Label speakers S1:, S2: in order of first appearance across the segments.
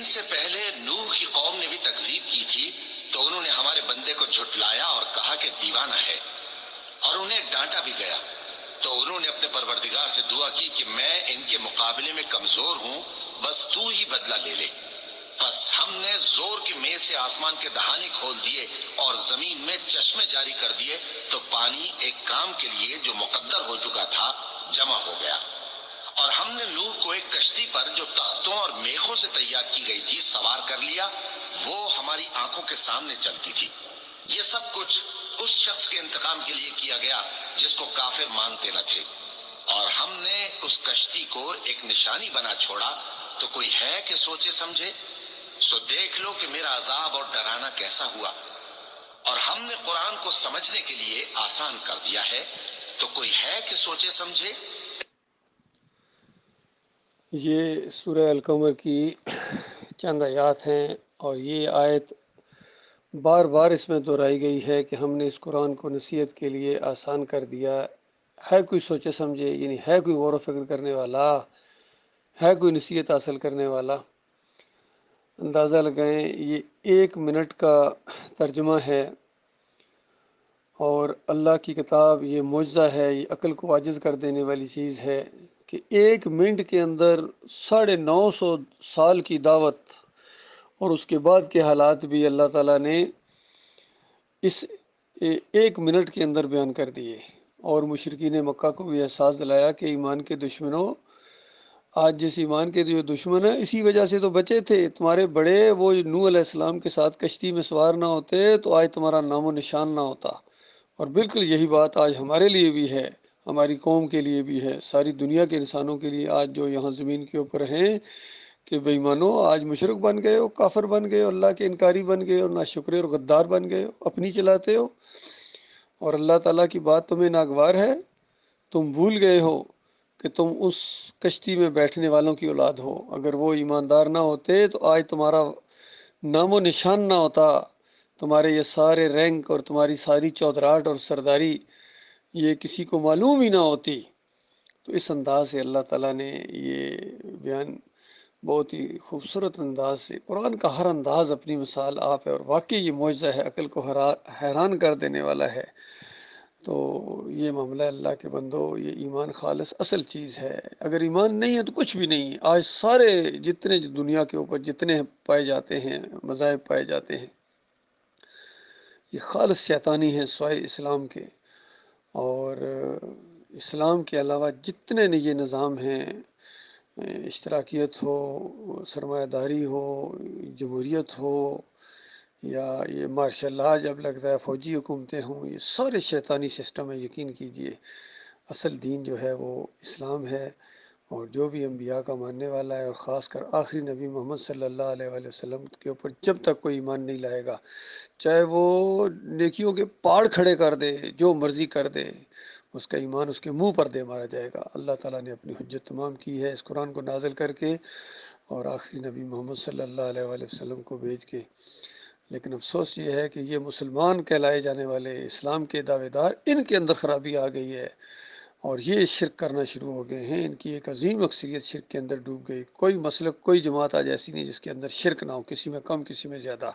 S1: ان سے پہلے نوح کی قوم نے بھی تکذیب کی تھی تو انہوں نے ہمارے بندے کو جھٹلایا اور کہا کہ دیوانہ ہے، اور انہیں ڈانٹا بھی گیا۔ تو انہوں نے اپنے پروردگار سے دعا کی کہ میں ان کے مقابلے میں کمزور ہوں، بس تو ہی بدلہ لے لے۔ بس ہم نے زور کے میل سے آسمان کے دہانے کھول دیے اور زمین میں چشمے جاری کر دیے، تو پانی ایک کام کے لیے جو مقدر ہو چکا تھا جمع ہو گیا۔ اور ہم نے نوح کو ایک کشتی پر جو تختوں اور میخوں سے تیار کی گئی تھی سوار کر لیا، وہ ہماری آنکھوں کے سامنے چلتی تھی۔ یہ سب کچھ اس شخص کے انتقام کے لیے کیا گیا جس کو کافر مانتے نہ تھے۔ اور ہم نے اس کشتی کو ایک نشانی بنا چھوڑا، تو کوئی ہے کہ سوچے سمجھے؟ سو دیکھ لو کہ میرا عذاب اور ڈرانا کیسا ہوا۔ اور ہم نے قرآن کو سمجھنے کے لیے آسان کر دیا ہے، تو کوئی ہے کہ سوچے سمجھے؟
S2: یہ سورہ القمر کی چند آیات ہیں، اور یہ آیت بار بار اس میں دہرائی گئی ہے کہ ہم نے اس قرآن کو نصیحت کے لیے آسان کر دیا ہے۔ کوئی سوچے سمجھے، یعنی ہے کوئی غور و فکر کرنے والا، ہے کوئی نصیحت حاصل کرنے والا۔ اندازہ لگائیں، یہ 1 منٹ کا ترجمہ ہے، اور اللہ کی کتاب یہ معجزہ ہے، یہ عقل کو عاجز کر دینے والی چیز ہے کہ 1 منٹ کے اندر 950 سال کی دعوت اور اس کے بعد کے حالات بھی اللہ تعالیٰ نے اس 1 منٹ کے اندر بیان کر دیے، اور مشرکین مکہ کو بھی احساس دلایا کہ ایمان کے دشمنوں، آج جس ایمان کے جو دشمن ہیں اسی وجہ سے تو بچے تھے، تمہارے بڑے وہ نوح علیہ السلام کے ساتھ کشتی میں سوار نہ ہوتے تو آج تمہارا نام و نشان نہ ہوتا۔ اور بالکل یہی بات آج ہمارے لیے بھی ہے، ہماری قوم کے لیے بھی ہے، ساری دنیا کے انسانوں کے لیے آج جو یہاں زمین کے اوپر ہیں، کہ بے ایمانو آج مشرک بن گئے ہو، کافر بن گئے ہو، اللہ کے انکاری بن گئے ہو، ناشکرے اور غدار بن گئے ہو، اپنی چلاتے ہو، اور اللہ تعالیٰ کی بات تمہیں ناگوار ہے۔ تم بھول گئے ہو کہ تم اس کشتی میں بیٹھنے والوں کی اولاد ہو، اگر وہ ایماندار نہ ہوتے تو آج تمہارا نام و نشان نہ ہوتا، تمہارے یہ سارے رینک اور تمہاری ساری چودراہٹ اور سرداری یہ کسی کو معلوم ہی نہ ہوتی۔ تو اس انداز سے اللہ تعالیٰ نے یہ بیان بہت ہی خوبصورت انداز سے، قرآن کا ہر انداز اپنی مثال آپ ہے، اور واقعی یہ معجزہ ہے، عقل کو حیران کر دینے والا ہے۔ تو یہ معاملہ اللہ کے بندو، یہ ایمان خالص اصل چیز ہے۔ اگر ایمان نہیں ہے تو کچھ بھی نہیں ہے۔ آج سارے جتنے دنیا کے اوپر جتنے پائے جاتے ہیں، مذاہب پائے جاتے ہیں، یہ خالص شیطانی ہیں سوائے اسلام کے، اور اسلام کے علاوہ جتنے یہ نظام ہیں، اشتراکیت ہو، سرمایہ داری ہو، جمہوریت ہو، یا یہ مارشل لا جب لگتا ہے، فوجی حکومتیں ہوں، یہ سارے شیطانی سسٹم ہے۔ یقین کیجئے اصل دین جو ہے وہ اسلام ہے، اور جو بھی انبیاء کا ماننے والا ہے، اور خاص کر آخری نبی محمد صلی اللہ علیہ وآلہ وسلم کے اوپر جب تک کوئی ایمان نہیں لائے گا، چاہے وہ نیکیوں کے پہاڑ کھڑے کر دے، جو مرضی کر دے، اس کا ایمان اس کے منہ پر دے مارا جائے گا۔ اللہ تعالیٰ نے اپنی حجت تمام کی ہے اس قرآن کو نازل کر کے، اور آخری نبی محمد صلی اللہ علیہ وآلہ وسلم کو بھیج کے۔ لیکن افسوس یہ ہے کہ یہ مسلمان کہلائے جانے والے اسلام کے دعوے دار، ان کے اندر خرابی آ گئی ہے، اور یہ شرک کرنا شروع ہو گئے ہیں۔ ان کی ایک عظیم اکثریت شرک کے اندر ڈوب گئی۔ کوئی مسلک، کوئی جماعت آج ایسی نہیں جس کے اندر شرک نہ ہو، کسی میں کم کسی میں زیادہ۔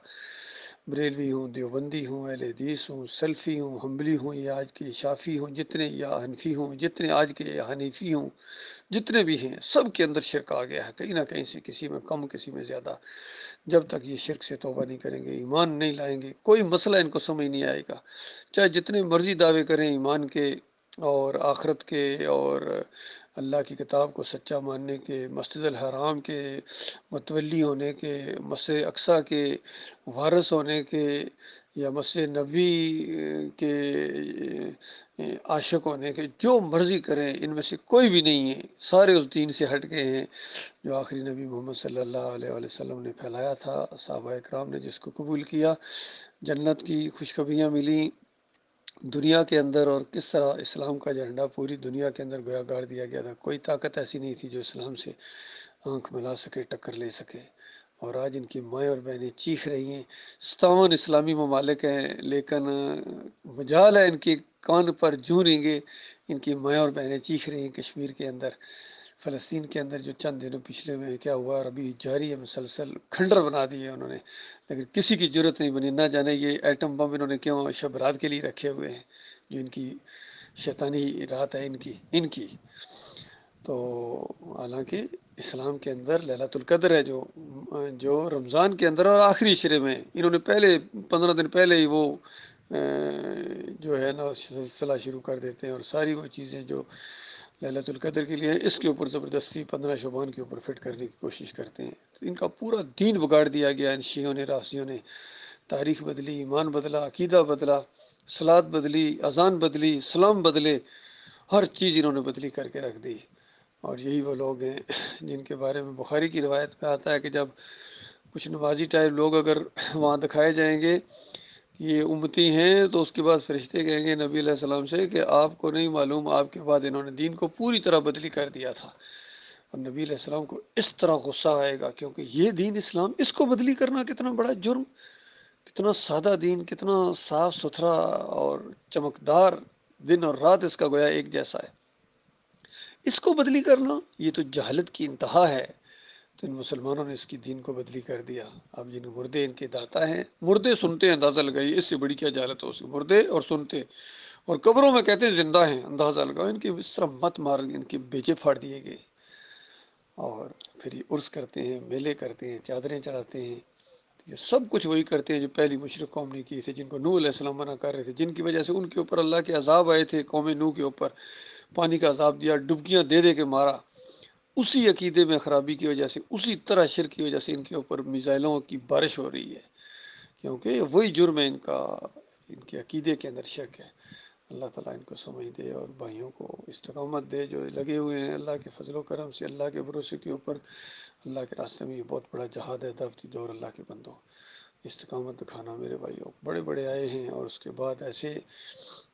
S2: بریلوی ہوں، دیوبندی ہوں، اہل حدیث ہوں، سلفی ہوں، حنبلی ہوں، یا آج کے شافی ہوں جتنے، یا حنفی ہوں جتنے، آج کے حنیفی ہوں جتنے بھی ہیں، سب کے اندر شرک آ گیا ہے، کہیں نہ کہیں سے، کسی میں کم کسی میں زیادہ۔ جب تک یہ شرک سے توبہ نہیں کریں گے، ایمان نہیں لائیں گے، کوئی مسئلہ ان کو سمجھ نہیں آئے گا، چاہے جتنے مرضی دعوے کریں ایمان کے اور آخرت کے اور اللہ کی کتاب کو سچا ماننے کے، مسجد الحرام کے متولی ہونے کے، مسجد اقصیٰ کے وارث ہونے کے، یا مسجد نبوی کے عاشق ہونے کے، جو مرضی کریں، ان میں سے کوئی بھی نہیں ہے، سارے اس دین سے ہٹ گئے ہیں جو آخری نبی محمد صلی اللہ علیہ وآلہ وسلم نے پھیلایا تھا۔ صحابہ اکرام نے جس کو قبول کیا، جنت کی خوشخبریاں ملیں دنیا کے اندر، اور کس طرح اسلام کا جھنڈا پوری دنیا کے اندر گویا گاڑ دیا گیا تھا۔ کوئی طاقت ایسی نہیں تھی جو اسلام سے آنکھ ملا سکے، ٹکر لے سکے، اور آج ان کی مائیں اور بہنیں چیخ رہی ہیں۔ 57 اسلامی ممالک ہیں، لیکن مجال ہے ان کے کان پر جوں ریں گے، ان کی مائیں اور بہنیں چیخ رہی ہیں کشمیر کے اندر فلسطین کے اندر جو چند دنوں پچھلے میں کیا ہوا اور ابھی جاری ہے مسلسل، کھنڈر بنا دیے انہوں نے، لیکن کسی کی ضرورت نہیں بنی، نہ جانے یہ ایٹم بم انہوں نے کیوں شب رات کے لیے رکھے ہوئے ہیں، جو ان کی شیطانی رات ہے ان کی تو حالانکہ اسلام کے اندر لیلۃ القدر ہے جو رمضان کے اندر اور آخری عشرے میں، انہوں نے پہلے 15 دن پہلے ہی وہ جو ہے نا سلسلہ شروع کر دیتے ہیں، اور ساری وہ چیزیں جو لیلۃ القدر کے لیے اس کے اوپر زبردستی 15 شعبان کے اوپر فٹ کرنے کی کوشش کرتے ہیں. تو ان کا پورا دین بگاڑ دیا گیا ان شیعوں نے، رافضیوں نے. تاریخ بدلی، ایمان بدلا، عقیدہ بدلا، صلات بدلی، اذان بدلی، سلام بدلے، ہر چیز انہوں نے بدلی کر کے رکھ دی. اور یہی وہ لوگ ہیں جن کے بارے میں بخاری کی روایت میں آتا ہے کہ جب کچھ نمازی ٹائپ لوگ اگر وہاں دکھائے جائیں گے یہ امتی ہیں، تو اس کے بعد فرشتے کہیں گے نبی علیہ السلام سے کہ آپ کو نہیں معلوم آپ کے بعد انہوں نے دین کو پوری طرح بدلی کر دیا تھا. اور نبی علیہ السلام کو اس طرح غصہ آئے گا، کیونکہ یہ دین اسلام، اس کو بدلی کرنا کتنا بڑا جرم، کتنا سادہ دین، کتنا صاف ستھرا اور چمکدار، دن اور رات اس کا گویا ایک جیسا ہے، اس کو بدلی کرنا یہ تو جہالت کی انتہا ہے. تو ان مسلمانوں نے اس کی دین کو بدلی کر دیا. اب جن مردے ان کے داتا ہیں، مردے سنتے ہیں، اندازہ لگائیے اس سے بڑی کیا جہالت ہو سکتی، مردے اور سنتے، اور قبروں میں کہتے ہیں زندہ ہیں، اندازہ لگاؤ. ان کی اس طرح مت مار، ان کے بیچے پھاڑ دیے گئے. اور پھر یہ عرس کرتے ہیں، میلے کرتے ہیں، چادریں چڑھاتے ہیں، یہ سب کچھ وہی کرتے ہیں جو پہلی مشرک قوم نے کی تھی، جن کو نوح علیہ السلام منع کر رہے تھے، جن کی وجہ سے ان کے اوپر اللہ کے عذاب آئے تھے. قوم نوح کے اوپر پانی کا عذاب دیا، ڈبکیاں دے دے کے مارا. اسی عقیدے میں خرابی کی وجہ سے، اسی طرح شرک کی وجہ سے ان کے اوپر میزائلوں کی بارش ہو رہی ہے، کیونکہ وہی جرم ہے ان کا، ان کے عقیدے کے اندر شرک ہے. اللہ تعالیٰ ان کو سمجھ دے اور بھائیوں کو استقامت دے جو لگے ہوئے ہیں اللہ کے فضل و کرم سے، اللہ کے بھروسے کے اوپر. اللہ کے راستے میں یہ بہت بڑا جہاد ہے، دعوتی دور. اللہ کے بندوں استقامت دکھانا میرے بھائیوں. بڑے بڑے آئے ہیں اور اس کے بعد ایسے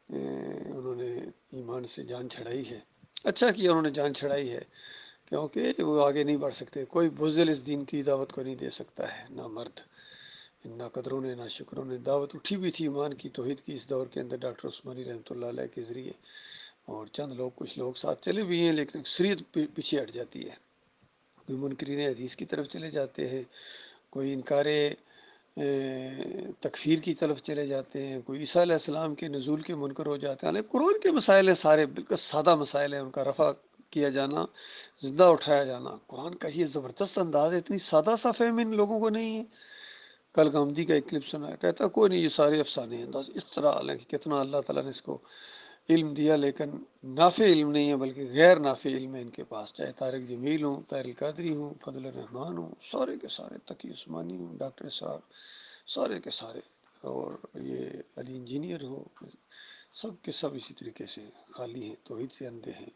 S2: انہوں نے ایمان سے جان چھڑائی ہے. اچھا کیا انہوں نے جان چھڑائی ہے، کیونکہ وہ آگے نہیں بڑھ سکتے. کوئی بزدل اس دین کی دعوت کو نہیں دے سکتا ہے، نہ مرد. نہ قدروں نے نہ شکروں نے دعوت اٹھی بھی تھی ایمان کی، توحید کی، اس دور کے اندر ڈاکٹر عثمانی رحمۃ اللہ علیہ کے ذریعے، اور چند لوگ، کچھ لوگ ساتھ چلے بھی ہیں، لیکن اکثریت پیچھے ہٹ جاتی ہے. کوئی منکرین حدیث کی طرف چلے جاتے ہیں، کوئی انکار تکفیر کی طرف چلے جاتے ہیں، کوئی عیسیٰ علیہ السلام کے نزول کے منکر ہو جاتے ہیں. قرآن کے مسائل ہیں، سارے بالکل سادہ مسائل ہیں، ان کا رفع کیا جانا، زندہ اٹھایا جانا. قرآن کا یہ زبردست انداز ہے، اتنی سادہ سا فہم ان لوگوں کو نہیں ہے. کل گامدی کا ایک کلپ سنا ہے، کہتا کوئی نہیں، یہ سارے افسانے ہیں. انداز اس طرح، حالانکہ کتنا اللہ تعالیٰ نے اس کو علم دیا، لیکن نافع علم نہیں ہے بلکہ غیر نافع علم ہے ان کے پاس. چاہے طارق جمیل ہوں، طاہر القادری ہوں، فضل الرحمان ہوں، سارے کے سارے، تقی عثمانی ہوں، ڈاکٹر اسرار، سارے کے سارے، اور یہ علی انجینئر ہو، سب کے سب اسی طریقے سے خالی ہیں، توحید سے اندھے ہیں.